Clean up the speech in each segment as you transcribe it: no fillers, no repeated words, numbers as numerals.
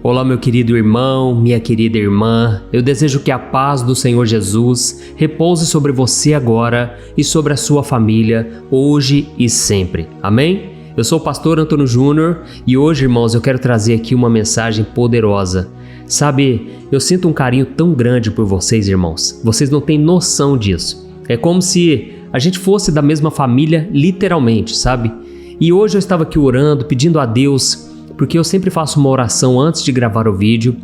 Olá, meu querido irmão, minha querida irmã, eu desejo que a paz do Senhor Jesus repouse sobre você agora e sobre a sua família, hoje e sempre. Amém? Eu sou o pastor Antônio Júnior e hoje, irmãos, eu quero trazer aqui uma mensagem poderosa. Sabe, eu sinto um carinho tão grande por vocês, irmãos. Vocês não têm noção disso. É como se a gente fosse da mesma família, literalmente, sabe? E hoje eu estava aqui orando, pedindo a Deus, porque eu sempre faço uma oração antes de gravar o vídeo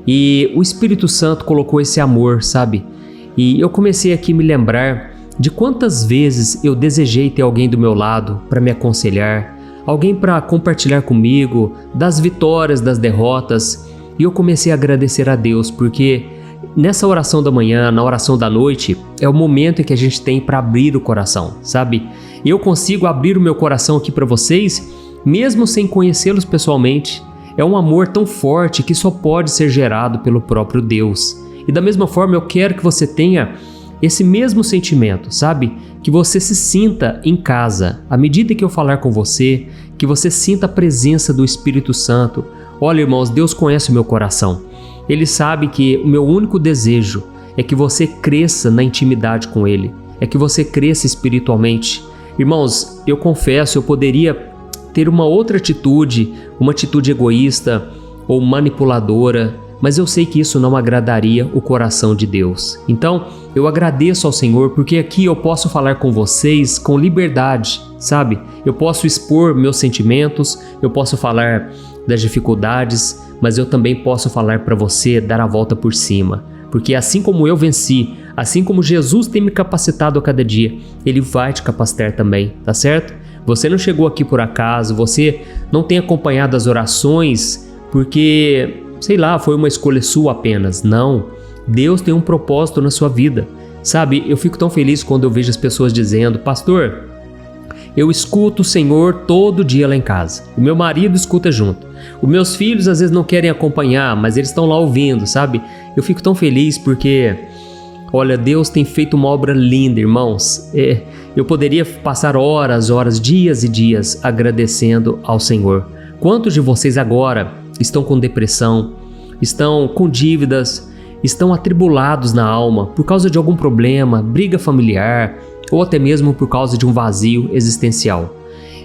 e o Espírito Santo colocou esse amor, sabe? E eu comecei aqui a me lembrar de quantas vezes eu desejei ter alguém do meu lado para me aconselhar, alguém para compartilhar comigo das vitórias, das derrotas, e eu comecei a agradecer a Deus, porque nessa oração da manhã, na oração da noite, é o momento em que a gente tem para abrir o coração, sabe? E eu consigo abrir o meu coração aqui para vocês, mesmo sem conhecê-los pessoalmente. É um amor tão forte que só pode ser gerado pelo próprio Deus. E da mesma forma eu quero que você tenha esse mesmo sentimento, sabe? Que você se sinta em casa. À medida que eu falar com você, que você sinta a presença do Espírito Santo. Olha, irmãos, Deus conhece o meu coração. Ele sabe que o meu único desejo é que você cresça na intimidade com Ele. É que você cresça espiritualmente. Irmãos, eu confesso, eu poderia ter uma outra atitude, uma atitude egoísta ou manipuladora, mas eu sei que isso não agradaria o coração de Deus. Então, eu agradeço ao Senhor porque aqui eu posso falar com vocês com liberdade, sabe? Eu posso expor meus sentimentos, eu posso falar das dificuldades, mas eu também posso falar para você dar a volta por cima. Porque assim como eu venci, assim como Jesus tem me capacitado a cada dia, Ele vai te capacitar também, tá certo? Você não chegou aqui por acaso, você não tem acompanhado as orações porque, sei lá, foi uma escolha sua apenas. Não, Deus tem um propósito na sua vida. Sabe, eu fico tão feliz quando eu vejo as pessoas dizendo: pastor, eu escuto o Senhor todo dia lá em casa. O meu marido escuta junto. Os meus filhos às vezes não querem acompanhar, mas eles estão lá ouvindo, sabe? Eu fico tão feliz porque, olha, Deus tem feito uma obra linda, irmãos. Eu poderia passar horas, dias e dias agradecendo ao Senhor. Quantos de vocês agora estão com depressão, estão com dívidas, estão atribulados na alma por causa de algum problema, briga familiar ou até mesmo por causa de um vazio existencial?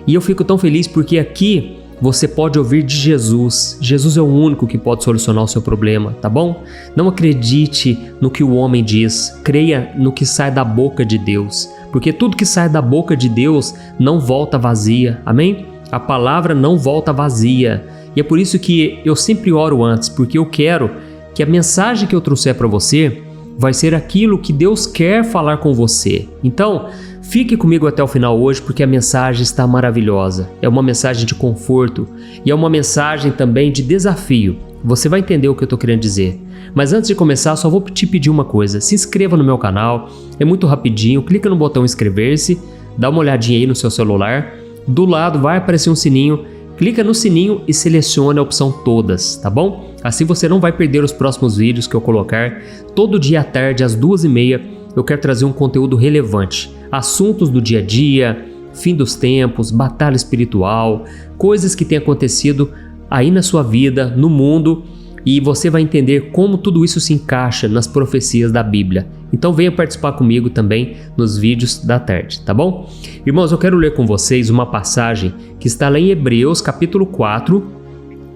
E eu fico tão feliz porque aqui você pode ouvir de Jesus. Jesus é o único que pode solucionar o seu problema, tá bom? Não acredite no que o homem diz, creia no que sai da boca de Deus, porque tudo que sai da boca de Deus não volta vazia, amém? A palavra não volta vazia, e é por isso que eu sempre oro antes, porque eu quero que a mensagem que eu trouxer para você vai ser aquilo que Deus quer falar com você. Então, fique comigo até o final hoje, porque a mensagem está maravilhosa. É uma mensagem de conforto e é uma mensagem também de desafio. Você vai entender o que eu estou querendo dizer. Mas antes de começar, só vou te pedir uma coisa. Se inscreva no meu canal, é muito rapidinho. Clica no botão inscrever-se, dá uma olhadinha aí no seu celular. Do lado vai aparecer um sininho. Clica no sininho e selecione a opção todas, tá bom? Assim você não vai perder os próximos vídeos que eu colocar. Todo dia à tarde, às 2h30, eu quero trazer um conteúdo relevante. Assuntos do dia a dia, fim dos tempos, batalha espiritual, coisas que têm acontecido aí na sua vida, no mundo, e você vai entender como tudo isso se encaixa nas profecias da Bíblia. Então venha participar comigo também nos vídeos da tarde, tá bom? Irmãos, eu quero ler com vocês uma passagem que está lá em Hebreus capítulo 4,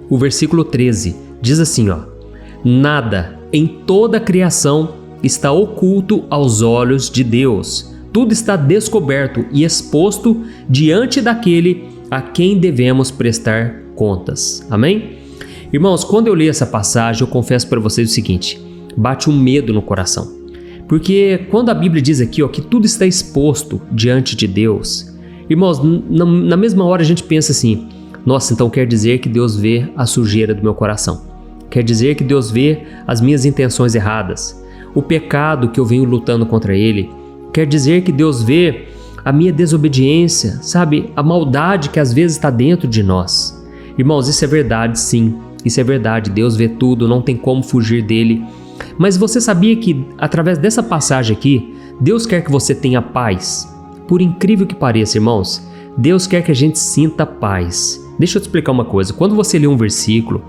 o versículo 13. Diz assim, ó: nada em toda a criação está oculto aos olhos de Deus. Tudo está descoberto e exposto diante daquele a quem devemos prestar contas. Amém? Irmãos, quando eu li essa passagem, eu confesso para vocês o seguinte: bate um medo no coração. Porque quando a Bíblia diz aqui, ó, que tudo está exposto diante de Deus, irmãos, na mesma hora a gente pensa assim: nossa, então quer dizer que Deus vê a sujeira do meu coração. Quer dizer que Deus vê as minhas intenções erradas, o pecado que eu venho lutando contra Ele. Quer dizer que Deus vê a minha desobediência, sabe? A maldade que às vezes está dentro de nós. Irmãos, isso é verdade, sim. Isso é verdade. Deus vê tudo, não tem como fugir dele. Mas você sabia que, através dessa passagem aqui, Deus quer que você tenha paz? Por incrível que pareça, irmãos, Deus quer que a gente sinta paz. Deixa eu te explicar uma coisa. Quando você lê um versículo,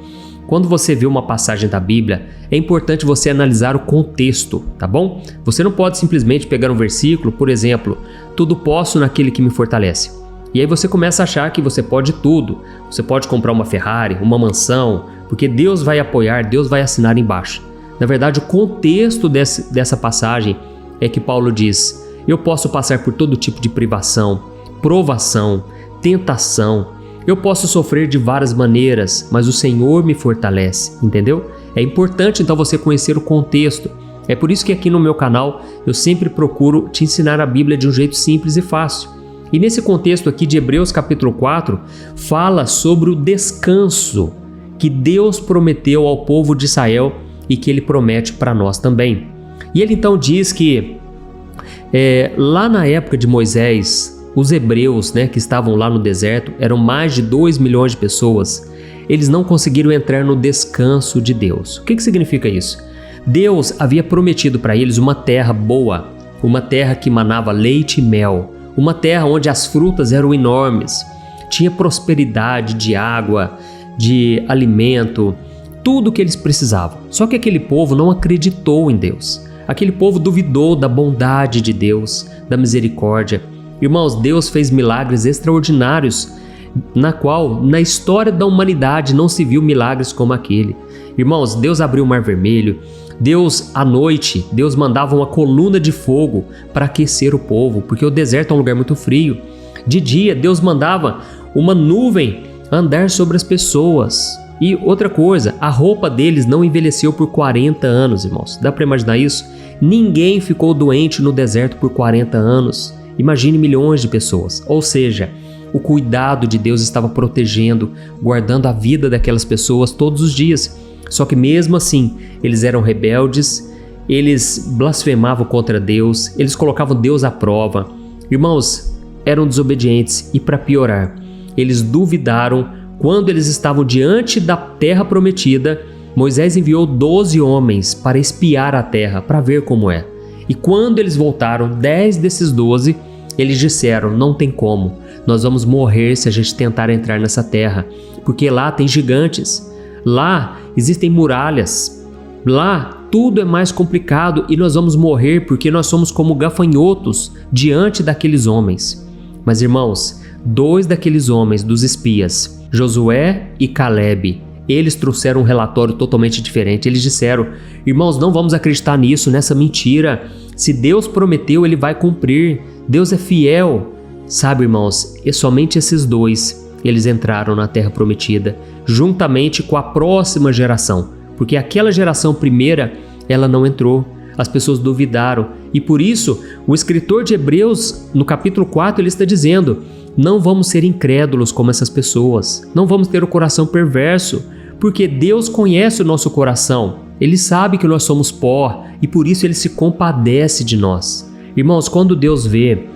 quando você vê uma passagem da Bíblia, é importante você analisar o contexto, tá bom? Você não pode simplesmente pegar um versículo, por exemplo, tudo posso naquele que me fortalece. E aí você começa a achar que você pode tudo. Você pode comprar uma Ferrari, uma mansão, porque Deus vai apoiar, Deus vai assinar embaixo. Na verdade, o contexto dessa passagem é que Paulo diz: eu posso passar por todo tipo de privação, provação, tentação. Eu posso sofrer de várias maneiras, mas o Senhor me fortalece, entendeu? É importante então você conhecer o contexto. É por isso que aqui no meu canal eu sempre procuro te ensinar a Bíblia de um jeito simples e fácil. E nesse contexto aqui de Hebreus capítulo 4, fala sobre o descanso que Deus prometeu ao povo de Israel e que Ele promete para nós também. E ele então diz que lá na época de Moisés, os hebreus, que estavam lá no deserto, eram mais de 2 milhões de pessoas, eles não conseguiram entrar no descanso de Deus. O que significa isso? Deus havia prometido para eles uma terra boa, uma terra que manava leite e mel, uma terra onde as frutas eram enormes, tinha prosperidade de água, de alimento, tudo o que eles precisavam. Só que aquele povo não acreditou em Deus. Aquele povo duvidou da bondade de Deus, da misericórdia. Irmãos, Deus fez milagres extraordinários, na história da humanidade não se viu milagres como aquele. Irmãos, Deus abriu o Mar Vermelho, à noite, Deus mandava uma coluna de fogo para aquecer o povo, porque o deserto é um lugar muito frio. De dia, Deus mandava uma nuvem andar sobre as pessoas. E outra coisa, a roupa deles não envelheceu por 40 anos, irmãos. Dá para imaginar isso? Ninguém ficou doente no deserto por 40 anos. Imagine milhões de pessoas. Ou seja, o cuidado de Deus estava protegendo, guardando a vida daquelas pessoas todos os dias. Só que mesmo assim, eles eram rebeldes, eles blasfemavam contra Deus, eles colocavam Deus à prova. Irmãos, eram desobedientes e, para piorar, eles duvidaram. Quando eles estavam diante da terra prometida, Moisés enviou 12 homens para espiar a terra, para ver como é. E quando eles voltaram, 10 desses 12, eles disseram: não tem como, nós vamos morrer se a gente tentar entrar nessa terra, porque lá tem gigantes, lá existem muralhas, lá tudo é mais complicado e nós vamos morrer porque nós somos como gafanhotos diante daqueles homens. Mas irmãos, 2 daqueles homens, dos espias, Josué e Calebe, eles trouxeram um relatório totalmente diferente. Eles disseram: irmãos, não vamos acreditar nisso, nessa mentira. Se Deus prometeu, Ele vai cumprir. Deus é fiel. Sabe, irmãos, e somente esses 2, eles entraram na terra prometida, juntamente com a próxima geração. Porque aquela geração primeira, ela não entrou. As pessoas duvidaram. E por isso, o escritor de Hebreus, no capítulo 4, ele está dizendo: não vamos ser incrédulos como essas pessoas. Não vamos ter o coração perverso, porque Deus conhece o nosso coração. Ele sabe que nós somos pó e por isso Ele se compadece de nós. Irmãos, quando Deus vê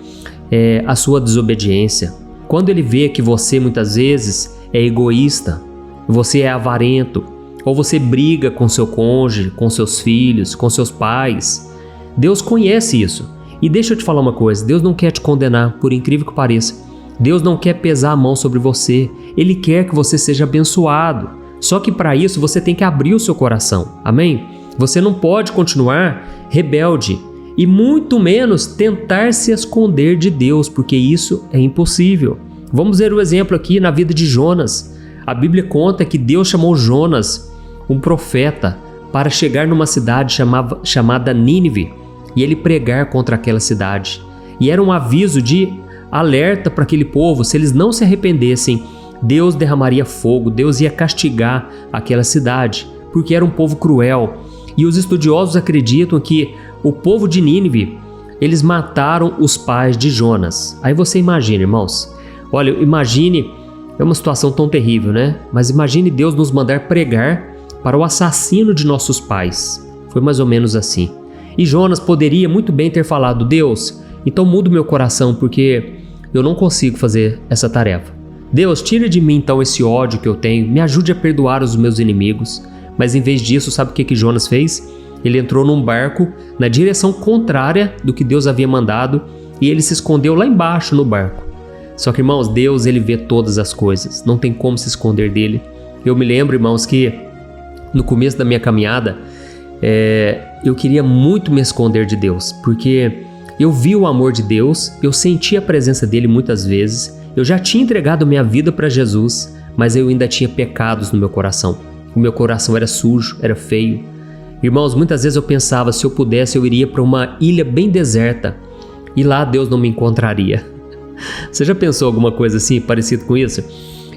a sua desobediência, quando Ele vê que você muitas vezes é egoísta, você é avarento, ou você briga com seu cônjuge, com seus filhos, com seus pais, Deus conhece isso. E deixa eu te falar uma coisa, Deus não quer te condenar, por incrível que pareça. Deus não quer pesar a mão sobre você, Ele quer que você seja abençoado. Só que para isso você tem que abrir o seu coração, amém? Você não pode continuar rebelde e muito menos tentar se esconder de Deus, porque isso é impossível. Vamos ver o exemplo aqui na vida de Jonas. A Bíblia conta que Deus chamou Jonas, um profeta, para chegar numa cidade chamada Nínive e ele pregar contra aquela cidade. E era um aviso de alerta para aquele povo: se eles não se arrependessem, Deus derramaria fogo, Deus ia castigar aquela cidade, porque era um povo cruel. E os estudiosos acreditam que o povo de Nínive, eles mataram os pais de Jonas. Aí você imagina, irmãos, olha, imagine, é uma situação tão terrível, né? Mas imagine Deus nos mandar pregar para o assassino de nossos pais. Foi mais ou menos assim. E Jonas poderia muito bem ter falado: Deus, então muda o meu coração, porque eu não consigo fazer essa tarefa. Deus, tira de mim então esse ódio que eu tenho, me ajude a perdoar os meus inimigos. Mas em vez disso, sabe o que Jonas fez? Ele entrou num barco na direção contrária do que Deus havia mandado e ele se escondeu lá embaixo no barco. Só que, irmãos, Deus, Ele vê todas as coisas, não tem como se esconder dele. Eu me lembro, irmãos, que no começo da minha caminhada, eu queria muito me esconder de Deus, porque eu vi o amor de Deus, eu senti a presença dele muitas vezes, eu já tinha entregado minha vida para Jesus, mas eu ainda tinha pecados no meu coração. O meu coração era sujo, era feio. Irmãos, muitas vezes eu pensava, se eu pudesse, eu iria para uma ilha bem deserta e lá Deus não me encontraria. Você já pensou alguma coisa assim, parecido com isso?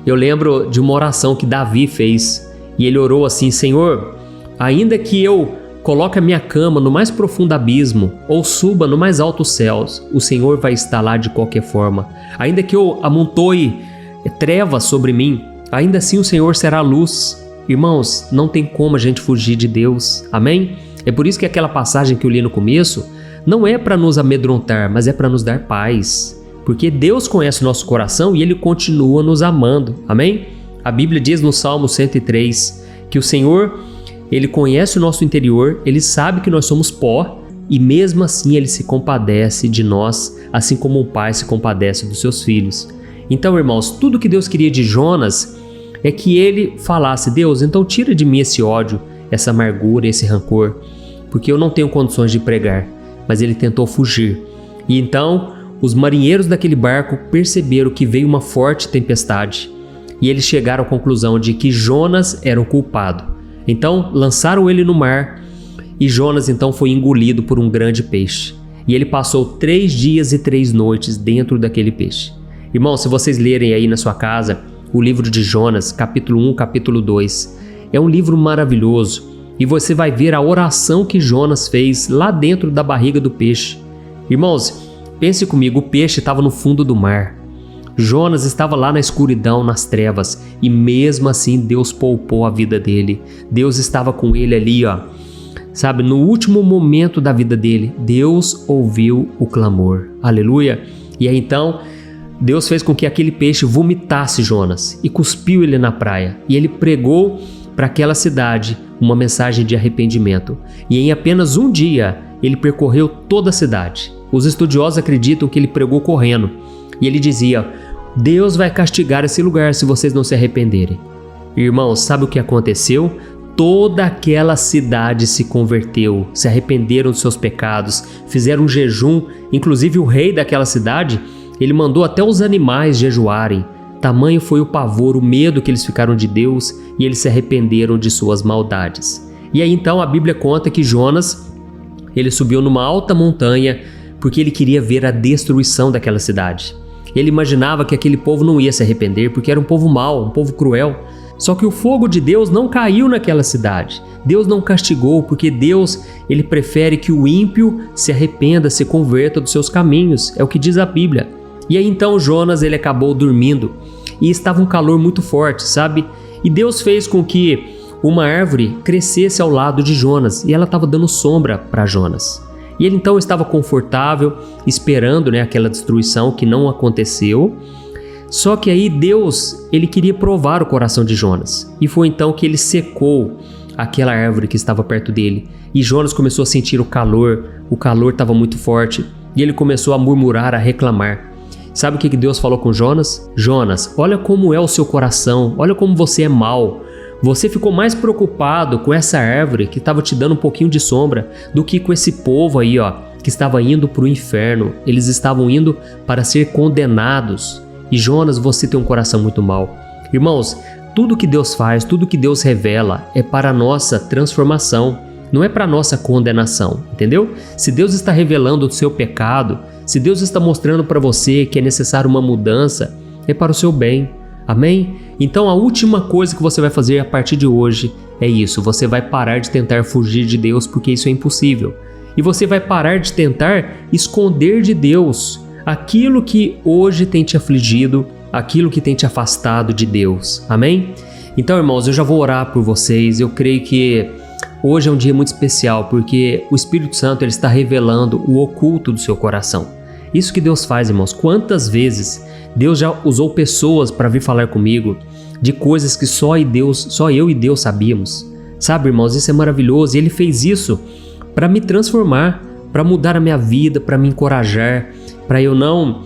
Eu lembro de uma oração que Davi fez e ele orou assim: Senhor, ainda que eu coloque a minha cama no mais profundo abismo ou suba no mais altos céus, o Senhor vai estar lá de qualquer forma. Ainda que eu amontoe trevas sobre mim, ainda assim o Senhor será luz. Irmãos, não tem como a gente fugir de Deus, amém? É por isso que aquela passagem que eu li no começo não é para nos amedrontar, mas é para nos dar paz, porque Deus conhece o nosso coração e Ele continua nos amando, amém? A Bíblia diz no Salmo 103 que o Senhor, Ele conhece o nosso interior, Ele sabe que nós somos pó e mesmo assim Ele se compadece de nós, assim como um pai se compadece dos seus filhos. Então, irmãos, tudo que Deus queria de Jonas é que ele falasse: Deus, então tira de mim esse ódio, essa amargura, esse rancor, porque eu não tenho condições de pregar. Mas ele tentou fugir. E então os marinheiros daquele barco perceberam que veio uma forte tempestade e eles chegaram à conclusão de que Jonas era o culpado. Então lançaram ele no mar e Jonas então foi engolido por um grande peixe. E ele passou 3 dias e 3 noites dentro daquele peixe. Irmão, se vocês lerem aí na sua casa o livro de Jonas, capítulo 1, capítulo 2, é um livro maravilhoso e você vai ver a oração que Jonas fez lá dentro da barriga do peixe. Irmãos, pense comigo, o peixe estava no fundo do mar. Jonas estava lá na escuridão, nas trevas, e mesmo assim Deus poupou a vida dele. Deus estava com ele ali, sabe, no último momento da vida dele. Deus ouviu o clamor. Aleluia! E aí então Deus fez com que aquele peixe vomitasse Jonas e cuspiu ele na praia. E ele pregou para aquela cidade uma mensagem de arrependimento. E em apenas um dia, ele percorreu toda a cidade. Os estudiosos acreditam que ele pregou correndo. E ele dizia: Deus vai castigar esse lugar se vocês não se arrependerem. Irmãos, sabe o que aconteceu? Toda aquela cidade se converteu, se arrependeram dos seus pecados, fizeram um jejum. Inclusive o rei daquela cidade, ele mandou até os animais jejuarem. Tamanho foi o pavor, o medo que eles ficaram de Deus e eles se arrependeram de suas maldades. E aí então a Bíblia conta que Jonas, ele subiu numa alta montanha porque ele queria ver a destruição daquela cidade. Ele imaginava que aquele povo não ia se arrepender porque era um povo mau, um povo cruel. Só que o fogo de Deus não caiu naquela cidade. Deus não castigou, porque Deus, ele prefere que o ímpio se arrependa, se converta dos seus caminhos. É o que diz a Bíblia. E aí então Jonas, ele acabou dormindo e estava um calor muito forte, sabe? E Deus fez com que uma árvore crescesse ao lado de Jonas e ela estava dando sombra para Jonas. E ele então estava confortável, esperando, aquela destruição que não aconteceu. Só que aí Deus, ele queria provar o coração de Jonas. E foi então que ele secou aquela árvore que estava perto dele. E Jonas começou a sentir o calor estava muito forte. E ele começou a murmurar, a reclamar. Sabe o que Deus falou com Jonas? Jonas, olha como é o seu coração, olha como você é mau. Você ficou mais preocupado com essa árvore que estava te dando um pouquinho de sombra do que com esse povo aí, que estava indo para o inferno. Eles estavam indo para ser condenados. E Jonas, você tem um coração muito mau. Irmãos, tudo que Deus faz, tudo que Deus revela é para a nossa transformação, não é para a nossa condenação, entendeu? Se Deus está revelando o seu pecado, se Deus está mostrando para você que é necessário uma mudança, é para o seu bem, amém? Então a última coisa que você vai fazer a partir de hoje é isso, você vai parar de tentar fugir de Deus porque isso é impossível. E você vai parar de tentar esconder de Deus aquilo que hoje tem te afligido, aquilo que tem te afastado de Deus, amém? Então, irmãos, eu já vou orar por vocês. Eu creio que hoje é um dia muito especial porque o Espírito Santo, ele está revelando o oculto do seu coração. Isso que Deus faz, irmãos. Quantas vezes Deus já usou pessoas para vir falar comigo de coisas que só eu e Deus sabíamos. Sabe, irmãos, isso é maravilhoso. E Ele fez isso para me transformar, para mudar a minha vida, para me encorajar, para eu não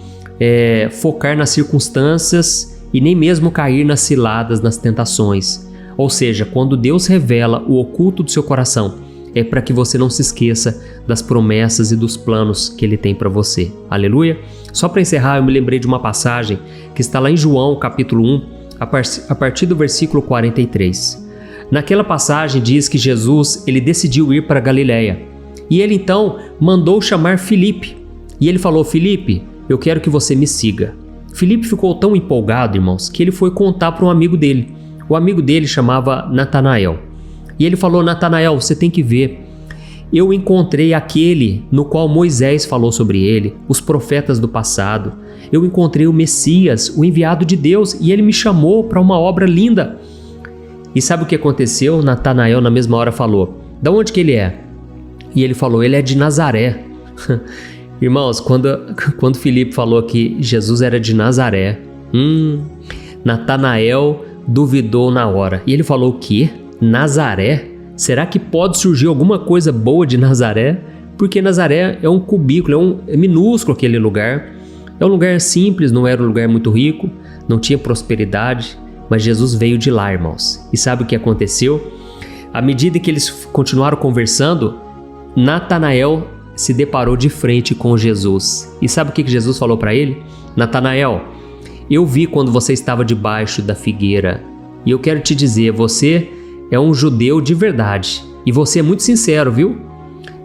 focar nas circunstâncias e nem mesmo cair nas ciladas, nas tentações. Ou seja, quando Deus revela o oculto do seu coração, é para que você não se esqueça das promessas e dos planos que Ele tem para você. Aleluia! Só para encerrar, eu me lembrei de uma passagem que está lá em João, capítulo 1, a partir do versículo 43. Naquela passagem diz que Jesus ele decidiu ir para Galiléia. E ele então mandou chamar Filipe. E ele falou: Filipe, eu quero que você me siga. Filipe ficou tão empolgado, irmãos, que ele foi contar para um amigo dele. O amigo dele chamava Natanael. E ele falou: Natanael, você tem que ver. Eu encontrei aquele no qual Moisés falou sobre ele, os profetas do passado. Eu encontrei o Messias, o enviado de Deus, e ele me chamou para uma obra linda. E sabe o que aconteceu? Natanael na mesma hora falou: de onde que ele é? E ele falou: ele é de Nazaré. Irmãos, quando Filipe falou que Jesus era de Nazaré, Natanael duvidou na hora. E ele falou: o quê? Nazaré? Será que pode surgir alguma coisa boa de Nazaré? Porque Nazaré é um cubículo, é minúsculo aquele lugar. É um lugar simples, não era um lugar muito rico, não tinha prosperidade, mas Jesus veio de lá, irmãos. E sabe o que aconteceu? À medida que eles continuaram conversando, Natanael se deparou de frente com Jesus. E sabe o que Jesus falou para ele? Natanael, eu vi quando você estava debaixo da figueira. E eu quero te dizer, você é um judeu de verdade. E você é muito sincero, viu?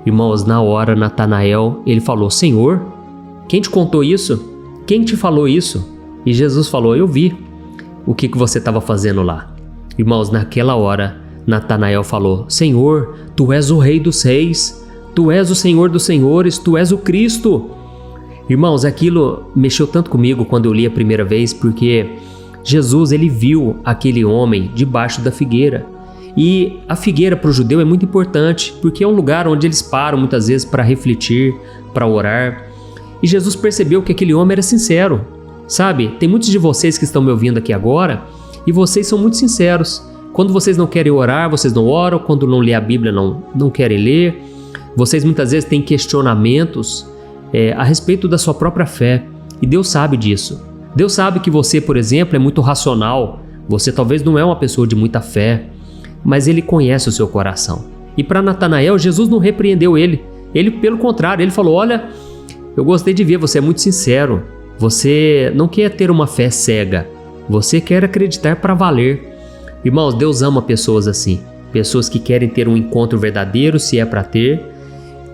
Irmãos, na hora, Natanael, ele falou: Senhor, quem te contou isso? Quem te falou isso? E Jesus falou: eu vi o que você estava fazendo lá. Irmãos, naquela hora, Natanael falou: Senhor, tu és o Rei dos Reis, tu és o Senhor dos Senhores, tu és o Cristo. Irmãos, aquilo mexeu tanto comigo quando eu li a primeira vez, porque Jesus, ele viu aquele homem debaixo da figueira. E a figueira para o judeu é muito importante, porque é um lugar onde eles param muitas vezes para refletir, para orar. E Jesus percebeu que aquele homem era sincero. Sabe, tem muitos de vocês que estão me ouvindo aqui agora e vocês são muito sinceros. Quando vocês não querem orar, vocês não oram. Quando não lê a Bíblia, não querem ler. Vocês muitas vezes têm questionamentos a respeito da sua própria fé. E Deus sabe disso. Deus sabe que você, por exemplo, é muito racional. Você talvez não é uma pessoa de muita fé, mas Ele conhece o seu coração. E para Natanael, Jesus não repreendeu ele. Ele, pelo contrário, ele falou: olha, eu gostei de ver, você é muito sincero. Você não quer ter uma fé cega. Você quer acreditar para valer. Irmãos, Deus ama pessoas assim. Pessoas que querem ter um encontro verdadeiro, se é para ter.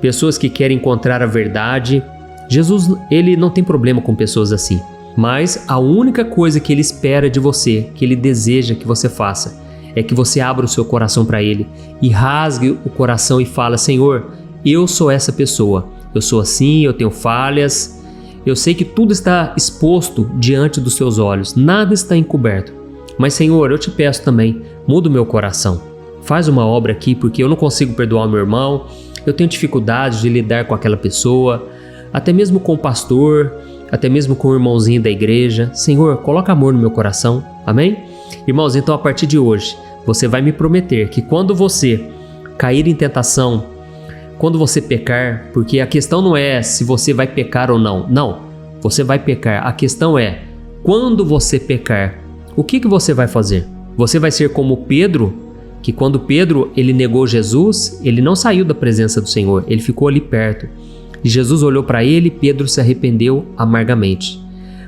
Pessoas que querem encontrar a verdade. Jesus, ele não tem problema com pessoas assim. Mas a única coisa que Ele espera de você, que Ele deseja que você faça, é que você abra o seu coração para Ele e rasgue o coração e fala: Senhor, eu sou essa pessoa. Eu sou assim, eu tenho falhas. Eu sei que tudo está exposto diante dos seus olhos. Nada está encoberto. Mas, Senhor, eu te peço também, muda o meu coração. Faz uma obra aqui, porque eu não consigo perdoar o meu irmão. Eu tenho dificuldade de lidar com aquela pessoa. Até mesmo com o pastor, até mesmo com o irmãozinho da igreja. Senhor, coloca amor no meu coração. Amém? Irmãos, então a partir de hoje, você vai me prometer que quando você cair em tentação, quando você pecar, porque a questão não é se você vai pecar ou não. Não, você vai pecar. A questão é, quando você pecar, o que você vai fazer? Você vai ser como Pedro, que quando Pedro ele negou Jesus, ele não saiu da presença do Senhor, ele ficou ali perto. E Jesus olhou para ele e Pedro se arrependeu amargamente.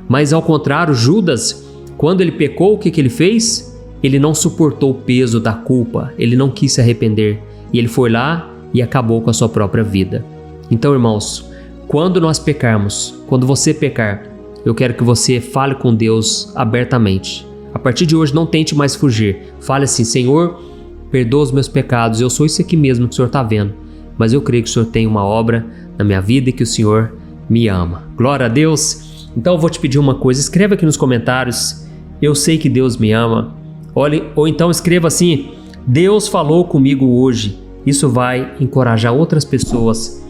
Mas ao contrário, Judas, quando ele pecou, o que ele fez? Ele não suportou o peso da culpa, ele não quis se arrepender. E ele foi lá e acabou com a sua própria vida. Então, irmãos, quando nós pecarmos, quando você pecar, eu quero que você fale com Deus abertamente. A partir de hoje, não tente mais fugir. Fale assim: Senhor, perdoa os meus pecados, eu sou isso aqui mesmo que o Senhor está vendo. Mas eu creio que o Senhor tem uma obra na minha vida e que o Senhor me ama. Glória a Deus! Então eu vou te pedir uma coisa, escreva aqui nos comentários: eu sei que Deus me ama. Olhe, ou então escreva assim: Deus falou comigo hoje. Isso vai encorajar outras pessoas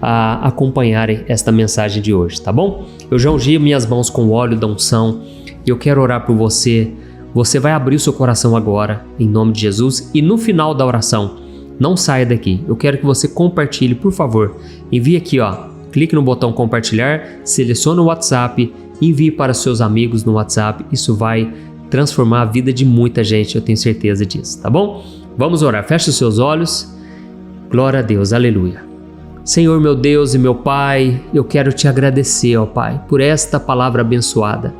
a acompanharem esta mensagem de hoje, tá bom? Eu já ungi minhas mãos com o óleo da unção e eu quero orar por você. Você vai abrir o seu coração agora, em nome de Jesus, e no final da oração, não saia daqui. Eu quero que você compartilhe, por favor. Envie aqui, clique no botão compartilhar, selecione o WhatsApp, envie para seus amigos no WhatsApp. Isso vai transformar a vida de muita gente, eu tenho certeza disso, tá bom? Vamos orar, feche os seus olhos. Glória a Deus, aleluia. Senhor, meu Deus e meu Pai, eu quero te agradecer, ó Pai, por esta palavra abençoada.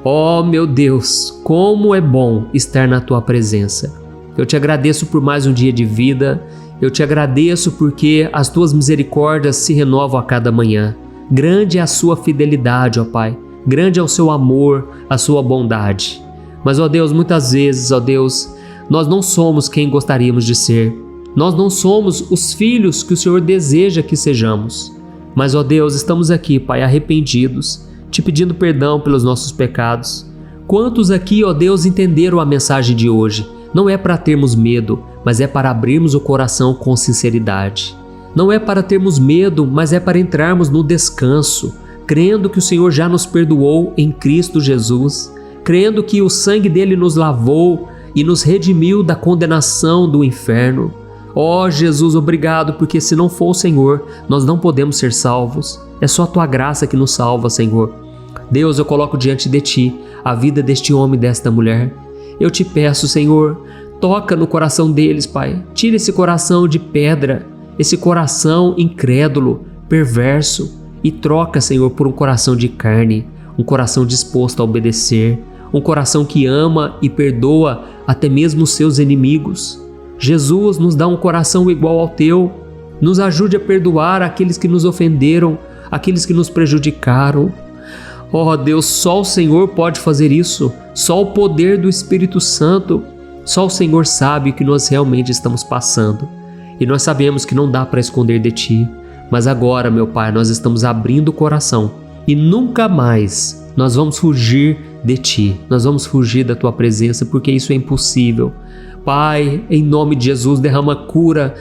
Ó meu Deus, como é bom estar na Tua presença. Eu te agradeço por mais um dia de vida, eu te agradeço porque as Tuas misericórdias se renovam a cada manhã. Grande é a sua fidelidade, ó Pai, grande é o seu amor, a sua bondade. Mas, ó Deus, muitas vezes, ó Deus, nós não somos quem gostaríamos de ser. Nós não somos os filhos que o Senhor deseja que sejamos. Mas, ó Deus, estamos aqui, Pai, arrependidos, te pedindo perdão pelos nossos pecados. Quantos aqui, ó Deus, entenderam a mensagem de hoje? Não é para termos medo, mas é para abrirmos o coração com sinceridade. Não é para termos medo, mas é para entrarmos no descanso, crendo que o Senhor já nos perdoou em Cristo Jesus, crendo que o sangue dele nos lavou e nos redimiu da condenação do inferno. Ó Jesus, obrigado, porque se não for o Senhor, nós não podemos ser salvos. É só a Tua graça que nos salva, Senhor. Deus, eu coloco diante de Ti a vida deste homem e desta mulher. Eu te peço, Senhor, toca no coração deles, Pai. Tira esse coração de pedra, esse coração incrédulo, perverso, e troca, Senhor, por um coração de carne, um coração disposto a obedecer, um coração que ama e perdoa até mesmo os seus inimigos. Jesus, nos dá um coração igual ao Teu. Nos ajude a perdoar aqueles que nos ofenderam, aqueles que nos prejudicaram. Oh Deus, só o Senhor pode fazer isso, só o poder do Espírito Santo, só o Senhor sabe o que nós realmente estamos passando. E nós sabemos que não dá para esconder de Ti, mas agora, meu Pai, nós estamos abrindo o coração e nunca mais nós vamos fugir de Ti, nós vamos fugir da Tua presença, porque isso é impossível. Pai, em nome de Jesus, derrama cura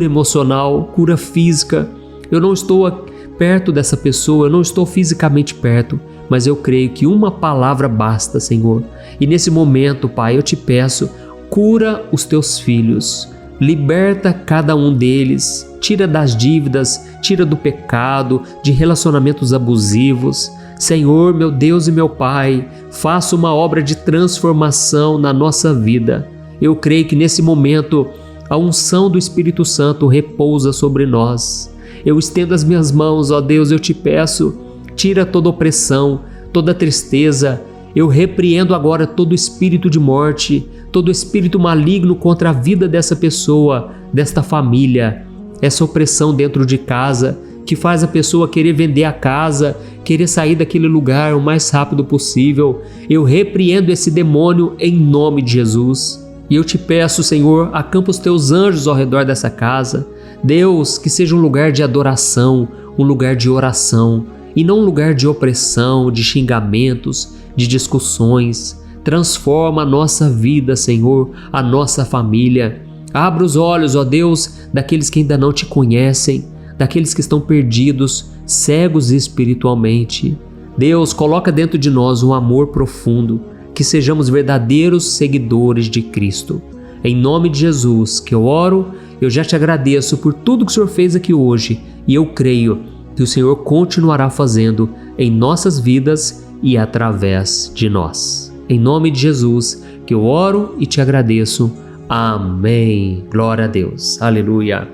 emocional, cura física. Eu não estou perto dessa pessoa, eu não estou fisicamente perto, mas eu creio que uma palavra basta, Senhor. E nesse momento, Pai, eu te peço, cura os Teus filhos, liberta cada um deles, tira das dívidas, tira do pecado, de relacionamentos abusivos. Senhor, meu Deus e meu Pai, faça uma obra de transformação na nossa vida. Eu creio que nesse momento a unção do Espírito Santo repousa sobre nós. Eu estendo as minhas mãos, ó Deus, eu te peço, tira toda opressão, toda tristeza. Eu repreendo agora todo espírito de morte, todo espírito maligno contra a vida dessa pessoa, desta família. Essa opressão dentro de casa que faz a pessoa querer vender a casa, querer sair daquele lugar o mais rápido possível. Eu repreendo esse demônio em nome de Jesus. E eu te peço, Senhor, acampa os Teus anjos ao redor dessa casa. Deus, que seja um lugar de adoração, um lugar de oração, e não um lugar de opressão, de xingamentos, de discussões. Transforma a nossa vida, Senhor, a nossa família. Abra os olhos, ó Deus, daqueles que ainda não Te conhecem, daqueles que estão perdidos, cegos espiritualmente. Deus, coloca dentro de nós um amor profundo, que sejamos verdadeiros seguidores de Cristo. Em nome de Jesus que eu oro, eu já te agradeço por tudo que o Senhor fez aqui hoje e eu creio que o Senhor continuará fazendo em nossas vidas e através de nós. Em nome de Jesus que eu oro e te agradeço. Amém. Glória a Deus. Aleluia.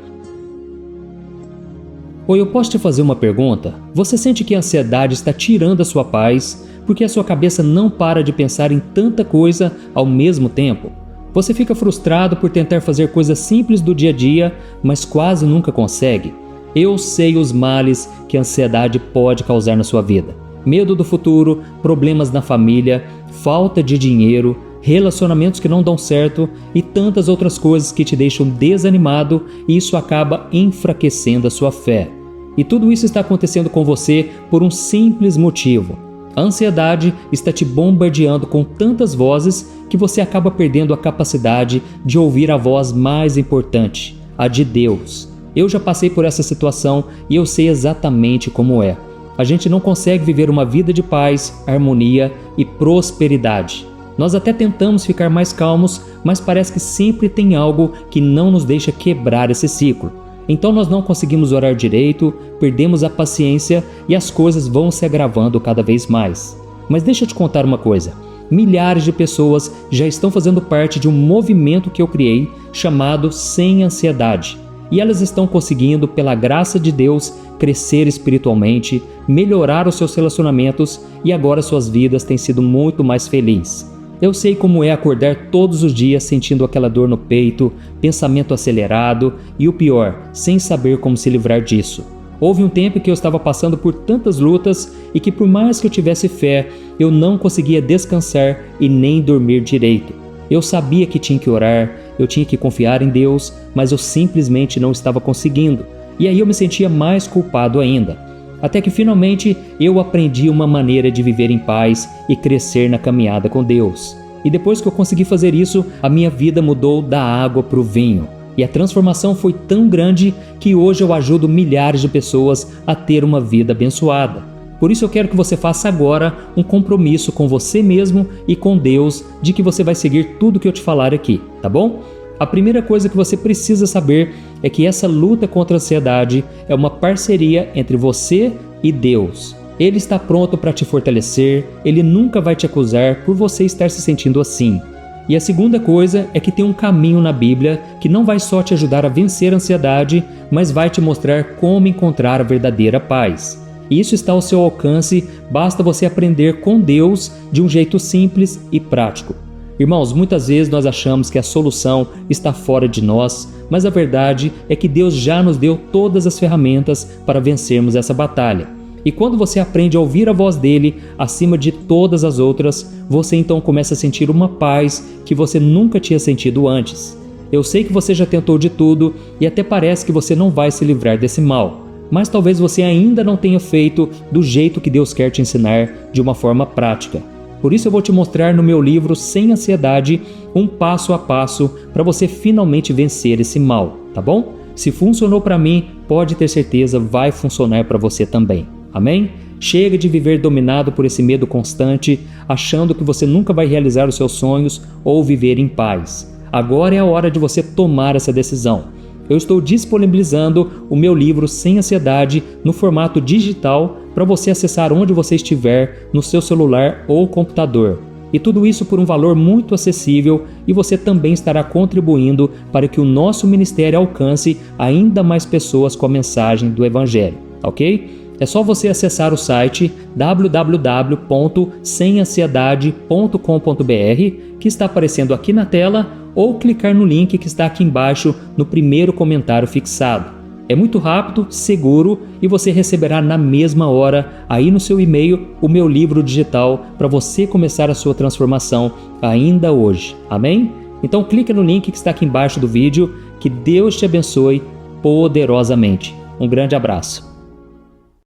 Oi, eu posso te fazer uma pergunta? Você sente que a ansiedade está tirando a sua paz porque a sua cabeça não para de pensar em tanta coisa ao mesmo tempo? Você fica frustrado por tentar fazer coisas simples do dia a dia, mas quase nunca consegue? Eu sei os males que a ansiedade pode causar na sua vida. Medo do futuro, problemas na família, falta de dinheiro, relacionamentos que não dão certo e tantas outras coisas que te deixam desanimado, e isso acaba enfraquecendo a sua fé. E tudo isso está acontecendo com você por um simples motivo. A ansiedade está te bombardeando com tantas vozes que você acaba perdendo a capacidade de ouvir a voz mais importante, a de Deus. Eu já passei por essa situação e eu sei exatamente como é. A gente não consegue viver uma vida de paz, harmonia e prosperidade. Nós até tentamos ficar mais calmos, mas parece que sempre tem algo que não nos deixa quebrar esse ciclo. Então nós não conseguimos orar direito, perdemos a paciência e as coisas vão se agravando cada vez mais. Mas deixa eu te contar uma coisa. milhares de pessoas já estão fazendo parte de um movimento que eu criei chamado Sem Ansiedade. E elas estão conseguindo, pela graça de Deus, crescer espiritualmente, melhorar os seus relacionamentos e agora suas vidas têm sido muito mais felizes. Eu sei como é acordar todos os dias sentindo aquela dor no peito, pensamento acelerado e o pior, sem saber como se livrar disso. Houve um tempo que eu estava passando por tantas lutas e que por mais que eu tivesse fé, eu não conseguia descansar e nem dormir direito. Eu sabia que tinha que orar, eu tinha que confiar em Deus, mas eu simplesmente não estava conseguindo. E aí eu me sentia mais culpado ainda. Até que finalmente eu aprendi uma maneira de viver em paz e crescer na caminhada com Deus. E depois que eu consegui fazer isso, a minha vida mudou da água para o vinho. E a transformação foi tão grande que hoje eu ajudo milhares de pessoas a ter uma vida abençoada. Por isso eu quero que você faça agora um compromisso com você mesmo e com Deus de que você vai seguir tudo que eu te falar aqui, tá bom? A primeira coisa que você precisa saber é que essa luta contra a ansiedade é uma parceria entre você e Deus. Ele está pronto para te fortalecer, ele nunca vai te acusar por você estar se sentindo assim. E a segunda coisa é que tem um caminho na Bíblia que não vai só te ajudar a vencer a ansiedade, mas vai te mostrar como encontrar a verdadeira paz. Isso está ao seu alcance, basta você aprender com Deus de um jeito simples e prático. Irmãos, muitas vezes nós achamos que a solução está fora de nós, mas a verdade é que Deus já nos deu todas as ferramentas para vencermos essa batalha. E quando você aprende a ouvir a voz dele acima de todas as outras, você então começa a sentir uma paz que você nunca tinha sentido antes. Eu sei que você já tentou de tudo e até parece que você não vai se livrar desse mal, mas talvez você ainda não tenha feito do jeito que Deus quer te ensinar de uma forma prática. Por isso eu vou te mostrar no meu livro Sem Ansiedade um passo a passo para você finalmente vencer esse mal, tá bom? Se funcionou para mim, pode ter certeza vai funcionar para você também. Amém? Chega de viver dominado por esse medo constante, achando que você nunca vai realizar os seus sonhos ou viver em paz. Agora é a hora de você tomar essa decisão. Eu estou disponibilizando o meu livro Sem Ansiedade no formato digital para você acessar onde você estiver, no seu celular ou computador. E tudo isso por um valor muito acessível e você também estará contribuindo para que o nosso ministério alcance ainda mais pessoas com a mensagem do Evangelho, ok? É só você acessar o site www.semansiedade.com.br que está aparecendo aqui na tela ou clicar no link que está aqui embaixo no primeiro comentário fixado. É muito rápido, seguro e você receberá na mesma hora aí no seu e-mail o meu livro digital para você começar a sua transformação ainda hoje. Amém? Então clica no link que está aqui embaixo do vídeo. Que Deus te abençoe poderosamente. Um grande abraço.